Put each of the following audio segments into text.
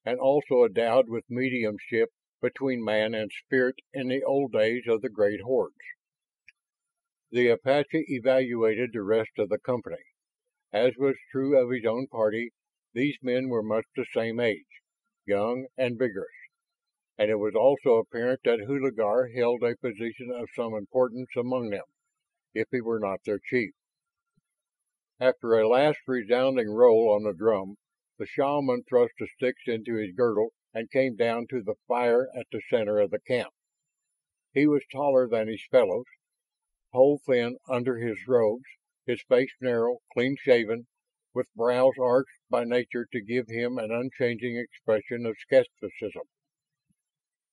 and also endowed with mediumship between man and spirit in the old days of the great hordes. The Apache evaluated the rest of the company. As was true of his own party, these men were much the same age, young and vigorous, and it was also apparent that Hulagur held a position of some importance among them, if he were not their chief. After a last resounding roll on the drum, the shaman thrust the sticks into his girdle and came down to the fire at the center of the camp. He was taller than his fellows, whole thin under his robes, his face narrow, clean-shaven, with brows arched by nature to give him an unchanging expression of skepticism.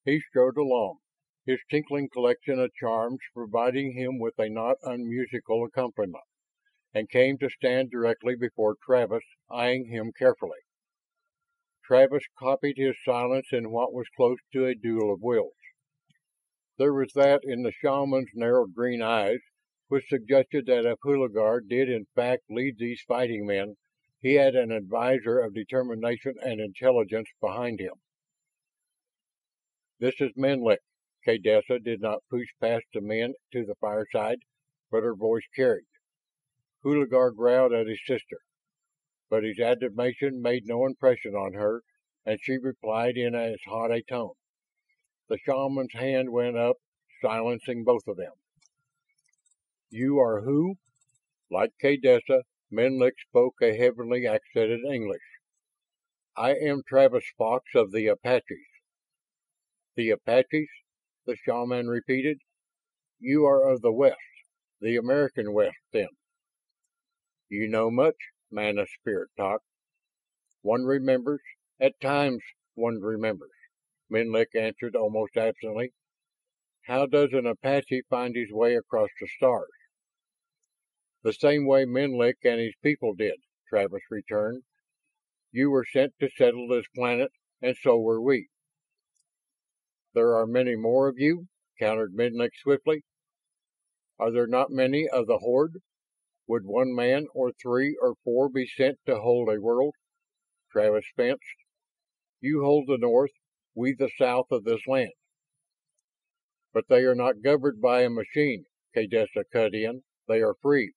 He strode along, his tinkling collection of charms providing him with a not unmusical accompaniment, and came to stand directly before Travis, eyeing him carefully. Travis copied his silence in what was close to a duel of wills. There was that in the shaman's narrowed green eyes which suggested that if Hulagur did in fact lead these fighting men, he had an advisor of determination and intelligence behind him. "This is Menlik." Kaydessa did not push past the men to the fireside, but her voice carried. Hulagur growled at his sister, but his admonition made no impression on her, and she replied in as hot a tone. The shaman's hand went up, silencing both of them. "You are who?" Like Kaydessa, Menlik spoke a heavily accented English. "I am Travis Fox of the Apaches." "The Apaches?" the shaman repeated. "You are of the West, the American West, then." "You know much," man of spirit talked. "One remembers. At times one remembers," Menlik answered almost absently. "How does an Apache find his way across the stars?" "The same way Menlik and his people did," Travis returned. "You were sent to settle this planet, and so were we." "There are many more of you?" countered Menlik swiftly. "Are there not many of the horde? Would one man or three or four be sent to hold a world?" Travis fenced. "You hold the north, we the south of this land." "But they are not governed by a machine," Kaydessa cut in. "They are free."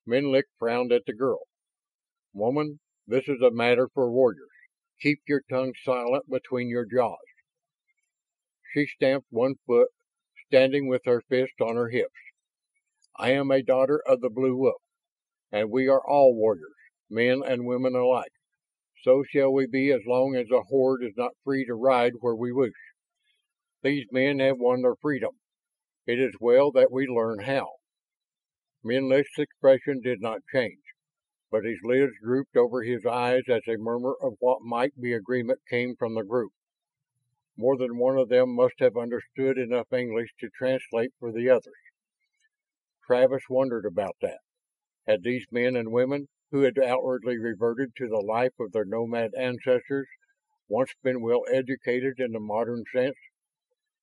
Menlik frowned at the girl. "Woman, this is a matter for warriors. Keep your tongue silent between your jaws." She stamped one foot, standing with her fist on her hips. "I am a daughter of the Blue Wolf, and we are all warriors, men and women alike. So shall we be as long as the horde is not free to ride where we wish. These men have won their freedom. It is well that we learn how." Menlik's expression did not change, but his lids drooped over his eyes as a murmur of what might be agreement came from the group. More than one of them must have understood enough English to translate for the others. Travis wondered about that. Had these men and women, who had outwardly reverted to the life of their nomad ancestors, once been well educated in the modern sense,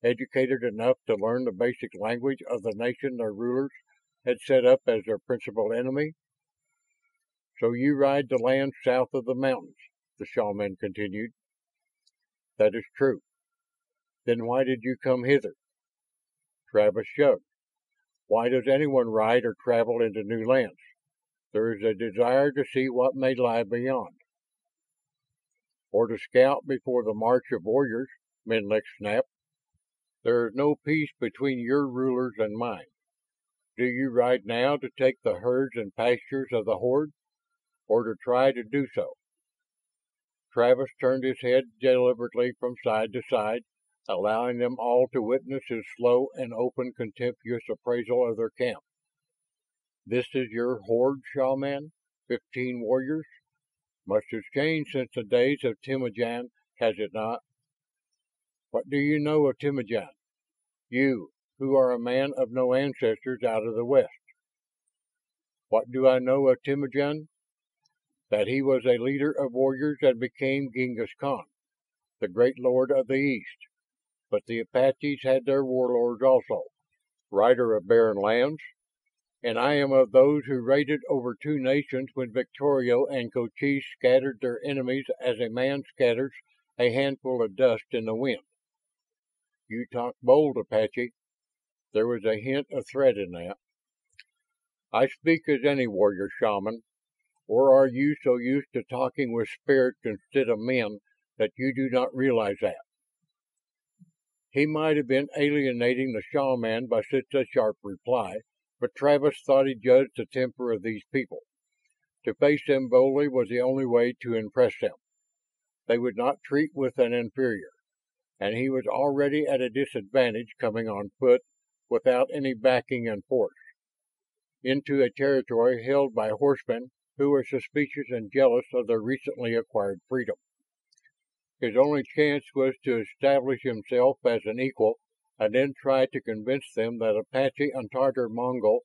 educated enough to learn the basic language of the nation their rulers had set up as their principal enemy? "So you ride the land south of the mountains," the shaman continued. "That is true." "Then why did you come hither?" Travis shrugged. "Why does anyone ride or travel into new lands? There is a desire to see what may lie beyond." "Or to scout before the march of warriors," Menlik snapped. "There is no peace between your rulers and mine. Do you ride now to take the herds and pastures of the horde, or to try to do so?" Travis turned his head deliberately from side to side, allowing them all to witness his slow and open contemptuous appraisal of their camp. "This is your horde, shaman? 15 warriors? Much has changed since the days of Temujin, has it not? What do you know of Temujin? You, who are a man of no ancestors out of the West." "What do I know of Temujin? That he was a leader of warriors and became Genghis Khan, the great lord of the East. But the Apaches had their warlords also. Rider of barren lands, and I am of those who raided over two nations when Victorio and Cochise scattered their enemies as a man scatters a handful of dust in the wind." "You talk bold, Apache." There was a hint of threat in that. "I speak as any warrior, shaman. Or are you so used to talking with spirits instead of men that you do not realize that?" He might have been alienating the shaman by such a sharp reply, but Travis thought he judged the temper of these people. To face them boldly was the only way to impress them. They would not treat with an inferior, and he was already at a disadvantage coming on foot without any backing and force into a territory held by horsemen who were suspicious and jealous of their recently acquired freedom. His only chance was to establish himself as an equal and then try to convince them that Apache and Tatar Mongol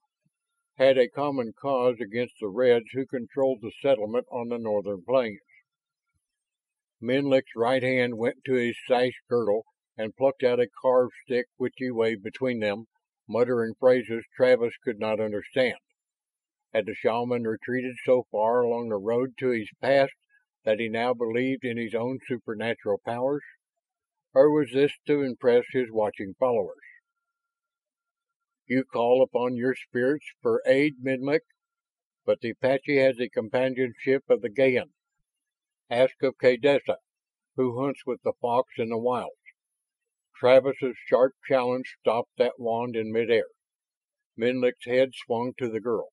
had a common cause against the Reds who controlled the settlement on the northern plains. Menlik's right hand went to his sash girdle and plucked out a carved stick which he waved between them, muttering phrases Travis could not understand. Had the shaman retreated so far along the road to his past that he now believed in his own supernatural powers? Or was this to impress his watching followers? "You call upon your spirits for aid, Menlik, but the Apache has the companionship of the Gayan. Ask of Kaydessa, who hunts with the fox in the wilds." Travis's sharp challenge stopped that wand in midair. Menlik's head swung to the girl.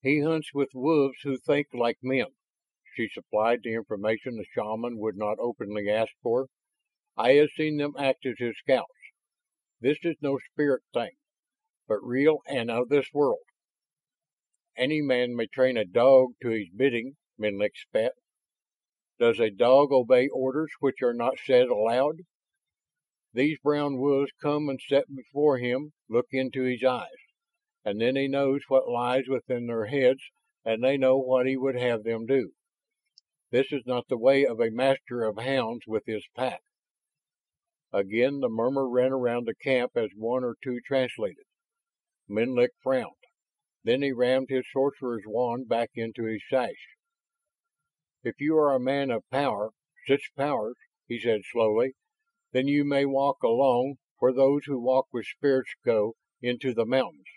"He hunts with wolves who think like men." She supplied the information the shaman would not openly ask for. "I have seen them act as his scouts. This is no spirit thing, but real and of this world." "Any man may train a dog to his bidding," Menlik spat. "Does a dog obey orders which are not said aloud? These brown wolves come and sit before him, look into his eyes, and then he knows what lies within their heads and they know what he would have them do. This is not the way of a master of hounds with his pack." Again the murmur ran around the camp as one or two translated. Menlik frowned. Then he rammed his sorcerer's wand back into his sash. "If you are a man of power, such powers," he said slowly, "then you may walk along where those who walk with spirits go, into the mountains."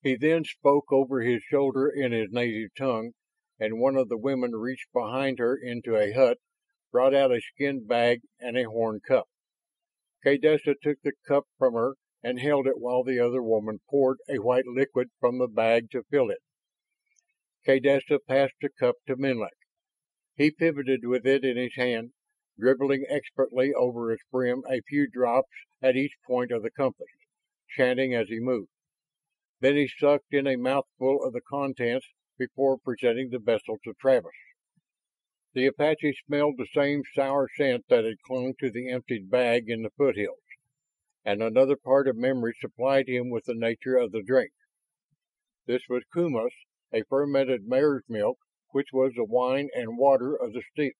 He then spoke over his shoulder in his native tongue, and one of the women reached behind her into a hut, brought out a skin bag and a horn cup. Kaydessa took the cup from her and held it while the other woman poured a white liquid from the bag to fill it. Kaydessa passed the cup to Menlik. He pivoted with it in his hand, dribbling expertly over its brim a few drops at each point of the compass, chanting as he moved. Then he sucked in a mouthful of the contents before presenting the vessel to Travis. The Apache smelled the same sour scent that had clung to the emptied bag in the foothills, and another part of memory supplied him with the nature of the drink. This was kumis, a fermented mare's milk, which was the wine and water of the steppes.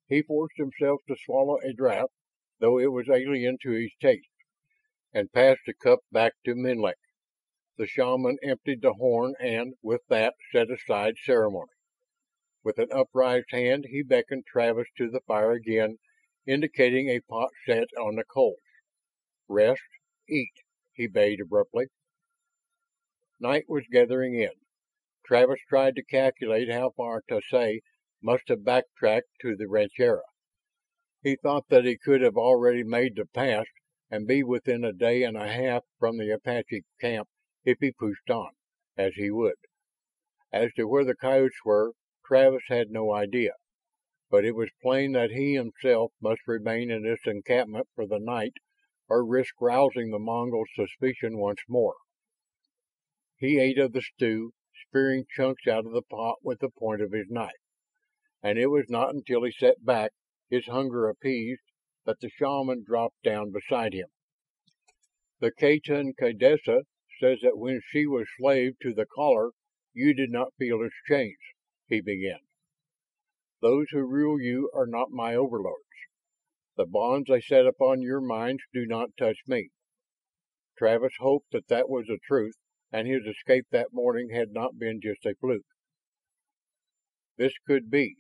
He forced himself to swallow a draught, though it was alien to his taste, and passed the cup back to Menlik. The shaman emptied the horn and, with that, set aside ceremony. With an upraised hand, he beckoned Travis to the fire again, indicating a pot set on the coals. "Rest, eat," he bade abruptly. Night was gathering in. Travis tried to calculate how far Tsoay must have backtracked to the rancheria. He thought that he could have already made the pass and be within a day and a half from the Apache camp if he pushed on, as he would. As to where the coyotes were, Travis had no idea, but it was plain that he himself must remain in this encampment for the night or risk rousing the Mongol's suspicion once more. He ate of the stew, spearing chunks out of the pot with the point of his knife, and it was not until he sat back, his hunger appeased, that the shaman dropped down beside him. "The Khatun Kaydessa says that when she was slave to the caller, you did not feel its chains," he began. "Those who rule you are not my overlords. The bonds they set upon your minds do not touch me." Travis hoped that that was the truth and his escape that morning had not been just a fluke. This could be.